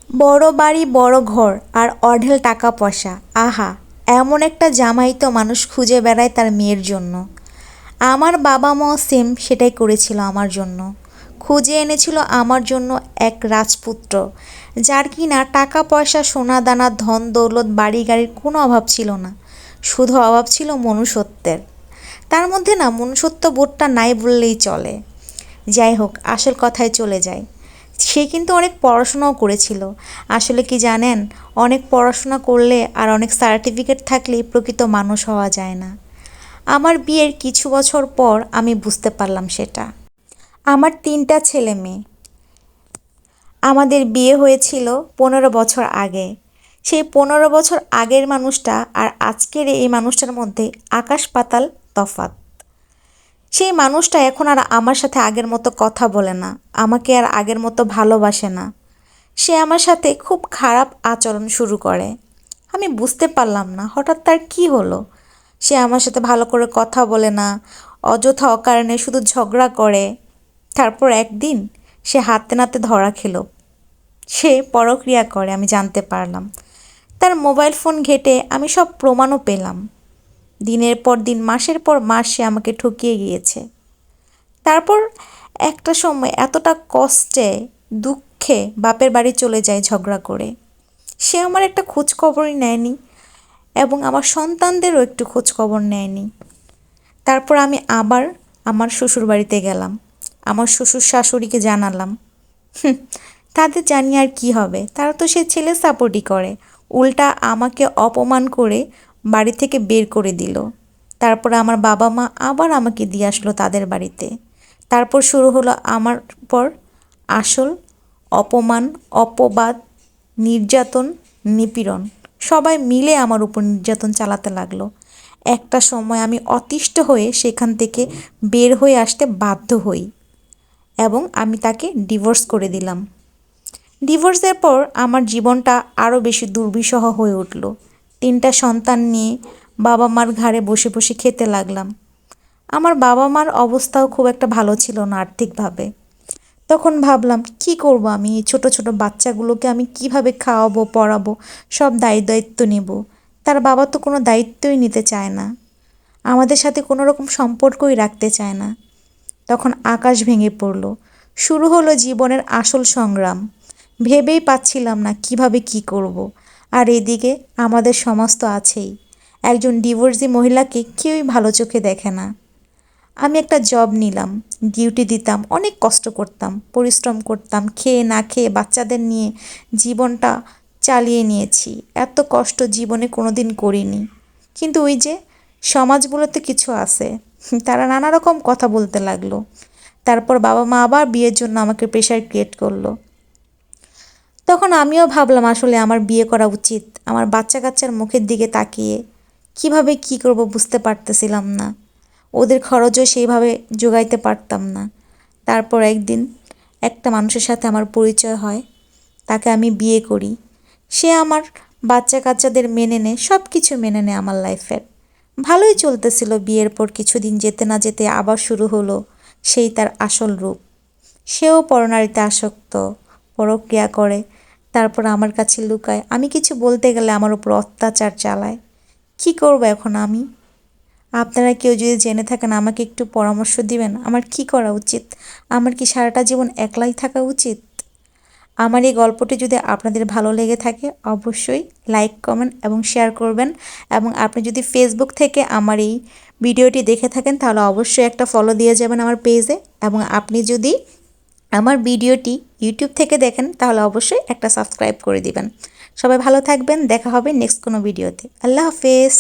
বড় বাড়ি বড় ঘর আর অঢেল টাকা পয়সা, আহা! এমন একটা জামাই তো মানুষ খুঁজে বেড়ায় তার মেয়ের জন্য। আমার বাবা মাও সেম সেটাই করেছিল আমার জন্য। খুঁজে এনেছিল আমার জন্য এক রাজপুত্র, যার কিনা টাকা পয়সা সোনা দানা ধন দৌলত বাড়ি গাড়ির কোনো অভাব ছিল না, শুধু অভাব ছিল মনুষ্যত্বের। তার মধ্যে না মনুষ্যত্ব বোধটা নাই বললেই চলে। যাই হোক, আসল কথায় চলে যায়। সে কিন্তু অনেক পড়াশোনাও করেছিল। আসলে কি জানেন, অনেক পড়াশোনা করলে আর অনেক সার্টিফিকেট থাকলেই প্রকৃত মানুষ হওয়া যায় না। আমার বিয়ের কিছু বছর পর আমি বুঝতে পারলাম সেটা। আমার 3টা ছেলে মেয়ে। আমাদের বিয়ে হয়েছিল 15 বছর আগে। সেই 15 বছর আগের মানুষটা আর আজকের এই মানুষটার মধ্যে আকাশ পাতাল তফাৎ। সেই মানুষটা এখন আর আমার সাথে আগের মতো কথা বলে না, আমাকে আর আগের মতো ভালোবাসে না। সে আমার সাথে খুব খারাপ আচরণ শুরু করে। আমি বুঝতে পারলাম না হঠাৎ তার কি হলো। সে আমার সাথে ভালো করে কথা বলে না, অযথা অকারণে শুধু ঝগড়া করে। তারপর একদিন সে হাতে নাতে ধরা খেলো। সে পরক্রিয়া করে আমি জানতে পারলাম। তার মোবাইল ফোন ঘেঁটে আমি সব প্রমাণও পেলাম। দিনের পর দিন মাসের পর মাস সে আমাকে ঠকিয়ে গিয়েছে। তারপর একটা সময় এতটা কষ্টে দুঃখে বাপের বাড়ি চলে যায় ঝগড়া করে। সে আমার একটা খোঁজ খবরই নেয়নি এবং আমার সন্তানদেরও একটু খোঁজ খবর নেয়নি। তারপর আমি আবার আমার শ্বশুর বাড়িতে গেলাম, আমার শ্বশুর শাশুড়িকে জানালাম। হুম, তাদের জানিয়ে আর কি হবে, তারা তো সে ছেলে সাপোর্টই করে। উল্টা আমাকে অপমান করে বাড়ি থেকে বের করে দিল। তারপরে আমার বাবা মা আবার আমাকে দিয়ে আসলো তাদের বাড়িতে। তারপর শুরু হলো আমার পর আসল অপমান, অপবাদ, নির্যাতন, নিপীড়ন। সবাই মিলে আমার উপর নির্যাতন চালাতে লাগলো। একটা সময় আমি অতিষ্ঠ হয়ে সেখান থেকে বের হয়ে আসতে বাধ্য হই এবং আমি তাকে ডিভোর্স করে দিলাম। ডিভোর্সের পর আমার জীবনটা আরও বেশি দুর্বিষহ হয়ে উঠল। 3টা সন্তান নিয়ে বাবা মার ঘাড়ে বসে বসে খেতে লাগলাম। আমার বাবা মার অবস্থাও খুব একটা ভালো ছিল না আর্থিকভাবে। তখন ভাবলাম কি করব, আমি এই ছোট ছোট বাচ্চাগুলোকে আমি কিভাবে খাওয়াবো, পড়াবো, সব দায়িত্ব নেব। তার বাবা তো কোনো দায়িত্বই নিতে চায় না, আমাদের সাথে কোনো রকম সম্পর্কই রাখতে চায় না। তখন আকাশ ভেঙে পড়ল। শুরু হলো জীবনের আসল সংগ্রাম। ভেবেই পাচ্ছিলাম না কিভাবে কি করব। আর এদিকে আমাদের সমাজ তো আছেই, একজন ডিভোর্সি মহিলাকে কেউই ভালো চোখে দেখে না। আমি একটা জব নিলাম, ডিউটি দিতাম, অনেক কষ্ট করতাম, পরিশ্রম করতাম, খেয়ে না খেয়ে বাচ্চাদের নিয়ে জীবনটা চালিয়ে নিয়েছি। এত কষ্ট জীবনে কোনো দিন করিনি। কিন্তু ওই যে সমাজ বলতে কিছু আছে, তারা নানা রকম কথা বলতে লাগলো। তারপর বাবা মা আবার বিয়ের জন্য আমাকে প্রেশার ক্রিয়েট করলো। তখন আমিও ভাবলাম আসলে আমার বিয়ে করা উচিত। আমার বাচ্চা কাচ্চার মুখের দিকে তাকিয়ে কিভাবে কি করব বুঝতে পারতেছিলাম না। ওদের খরচও সেইভাবে জোগাইতে পারতাম না। তারপর একদিন একটা মানুষের সাথে আমার পরিচয় হয়, তাকে আমি বিয়ে করি। সে আমার বাচ্চা কাচ্চাদের মেনে নেয়, সব কিছু মেনে নেয় আমার লাইফের। ভালোই চলতেছিল। বিয়ের পর কিছুদিন যেতে না যেতে আবার শুরু হলো সেই তার আসল রূপ। সেও পরনারীতে আসক্ত, পরক্রিয়া করে, তারপর আমার কাছে লুকায়। আমি কিছু বলতে গেলে আমার উপর অত্যাচার চালায়। কি করব এখন আমি? আপনারা কেউ যদি জেনে থাকেন আমাকে একটু পরামর্শ দিবেন, আমার কি করা উচিত? আমার কি সারাটা জীবন একলাই থাকা উচিত? আমার এই গল্পটি যদি আপনাদের ভালো লেগে থাকে অবশ্যই লাইক, কমেন্ট এবং শেয়ার করবেন। এবং আপনি যদি ফেসবুক থেকে আমার এই ভিডিওটি দেখে থাকেন তাহলে অবশ্যই একটা ফলো দিয়ে যাবেন আমার পেজে। এবং আপনি যদি আমার ভিডিওটি ইউটিউব থেকে দেখেন তাহলে অবশ্যই একটা সাবস্ক্রাইব করে দিবেন। সবাই ভালো থাকবেন, দেখা হবে নেক্সট কোনো ভিডিওতে। আল্লাহ হাফেজ।